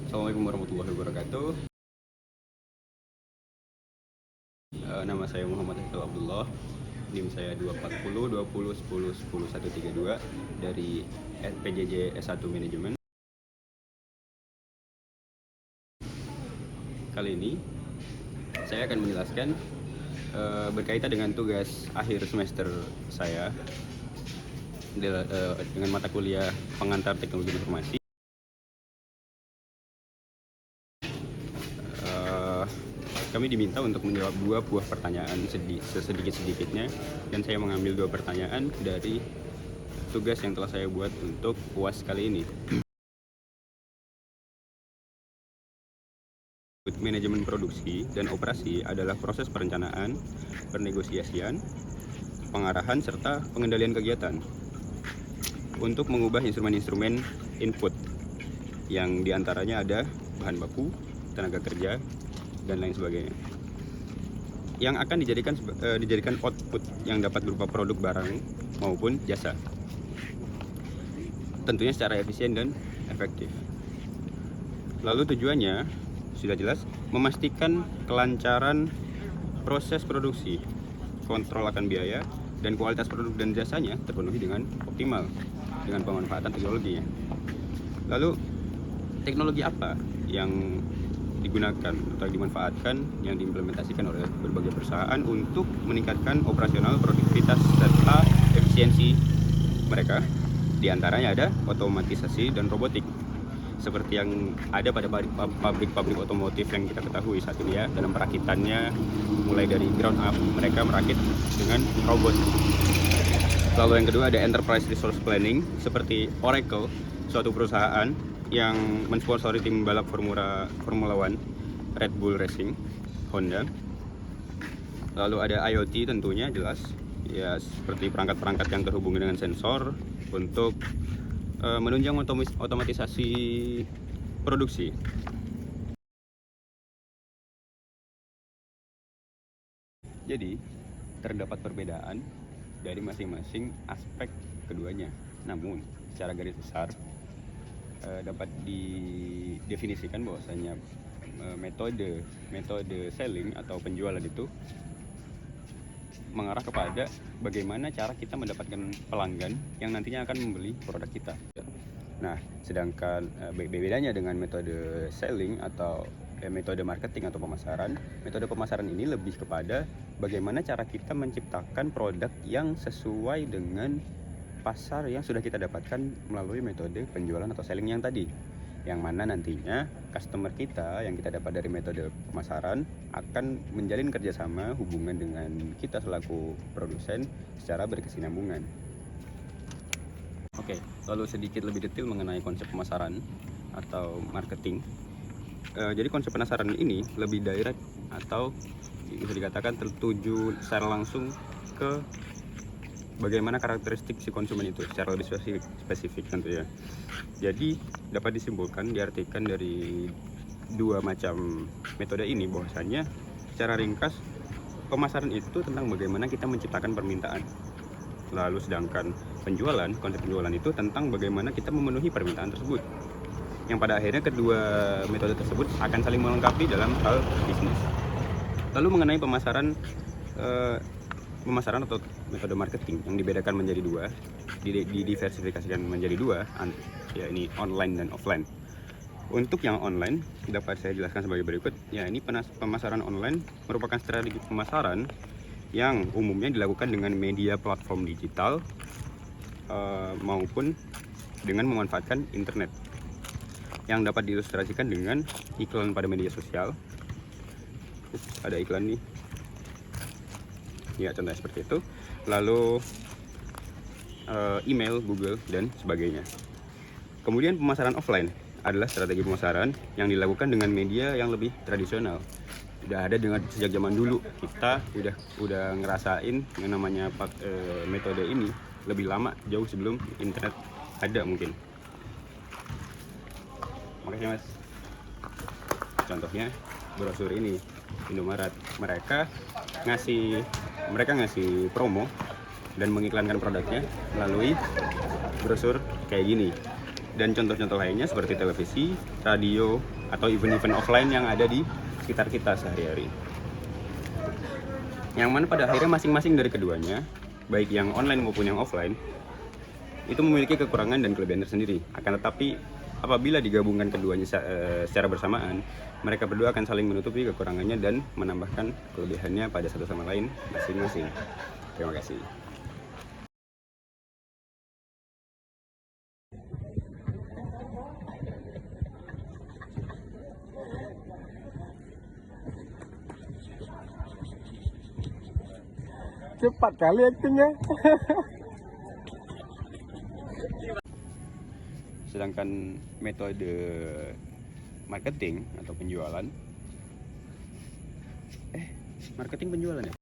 Assalamualaikum warahmatullahi wabarakatuh. Nama saya Muhammad Haifil Abdullah. NIM saya 240 20 10 10 132 dari PJJ S1 Manajemen. Kali ini saya akan menjelaskan berkaitan dengan tugas akhir semester saya dengan mata kuliah pengantar teknologi informasi. Kami diminta untuk menjawab 2 buah pertanyaan sesedikit-sedikitnya, dan saya mengambil 2 pertanyaan dari tugas yang telah saya buat untuk UAS kali ini. Manajemen produksi dan operasi adalah proses perencanaan, pernegosiasian, pengarahan, serta pengendalian kegiatan untuk mengubah instrumen-instrumen input yang diantaranya ada bahan baku, tenaga kerja, dan lain sebagainya, yang akan dijadikan output yang dapat berupa produk barang maupun jasa, tentunya secara efisien dan efektif. Lalu tujuannya sudah jelas, memastikan kelancaran proses produksi, kontrol akan biaya, dan kualitas produk dan jasanya terpenuhi dengan optimal dengan pemanfaatan teknologinya. Lalu teknologi apa yang digunakan atau dimanfaatkan, yang diimplementasikan oleh berbagai perusahaan untuk meningkatkan operasional, produktivitas, serta efisiensi mereka? Di antaranya ada otomatisasi dan robotik, seperti yang ada pada pabrik-pabrik otomotif yang kita ketahui saat ini ya, dalam perakitannya mulai dari ground up mereka merakit dengan robot. Lalu yang kedua ada enterprise resource planning, seperti Oracle, suatu perusahaan yang mensponsori tim balap Formula One, Red Bull Racing, Honda. Lalu ada IoT, tentunya jelas ya, seperti perangkat-perangkat yang terhubung dengan sensor untuk menunjang otomatisasi produksi. Jadi terdapat perbedaan dari masing-masing aspek keduanya, namun secara garis besar dapat didefinisikan bahwasanya metode selling atau penjualan itu mengarah kepada bagaimana cara kita mendapatkan pelanggan yang nantinya akan membeli produk kita. Nah, sedangkan bedanya dengan metode selling atau metode marketing atau pemasaran, metode pemasaran ini lebih kepada bagaimana cara kita menciptakan produk yang sesuai dengan pasar yang sudah kita dapatkan melalui metode penjualan atau selling yang tadi, yang mana nantinya customer kita yang kita dapat dari metode pemasaran akan menjalin kerjasama hubungan dengan kita selaku produsen secara berkesinambungan. Oke, lalu sedikit lebih detail mengenai konsep pemasaran atau marketing. Jadi konsep pemasaran ini lebih direct atau bisa dikatakan tertuju secara langsung ke bagaimana karakteristik si konsumen itu secara lebih spesifik tentunya. Jadi dapat disimpulkan, diartikan dari 2 macam metode ini bahwasanya secara ringkas pemasaran itu tentang bagaimana kita menciptakan permintaan. Lalu sedangkan konsep penjualan itu tentang bagaimana kita memenuhi permintaan tersebut. Yang pada akhirnya kedua metode tersebut akan saling melengkapi dalam hal bisnis. Lalu mengenai pemasaran atau metode marketing yang dibedakan menjadi 2, didiversifikasikan menjadi 2, ya ini online dan offline. Untuk yang online dapat saya jelaskan sebagai berikut. Ya, ini pemasaran online merupakan strategi pemasaran yang umumnya dilakukan dengan media platform digital maupun dengan memanfaatkan internet, yang dapat diilustrasikan dengan iklan pada media sosial. Ada iklan nih ya, contohnya seperti itu. Lalu email, Google, dan sebagainya. Kemudian pemasaran offline adalah strategi pemasaran yang dilakukan dengan media yang lebih tradisional. Sudah ada dengan sejak zaman dulu, kita udah ngerasain yang namanya metode ini lebih lama, jauh sebelum internet ada mungkin. Makasih mas. Contohnya brosur ini, Indomaret, mereka ngasih promo dan mengiklankan produknya melalui brosur kayak gini. Dan contoh-contoh lainnya seperti televisi, radio, atau event-event offline yang ada di sekitar kita sehari-hari. Yang mana pada akhirnya masing-masing dari keduanya, baik yang online maupun yang offline, itu memiliki kekurangan dan kelebihan tersendiri. Akan tetapi apabila digabungkan keduanya secara bersamaan, mereka berdua akan saling menutupi kekurangannya dan menambahkan kelebihannya pada satu sama lain masing-masing. Terima kasih. Cepat kali aktingnya. Sedangkan metode marketing atau penjualan, marketing penjualan ya?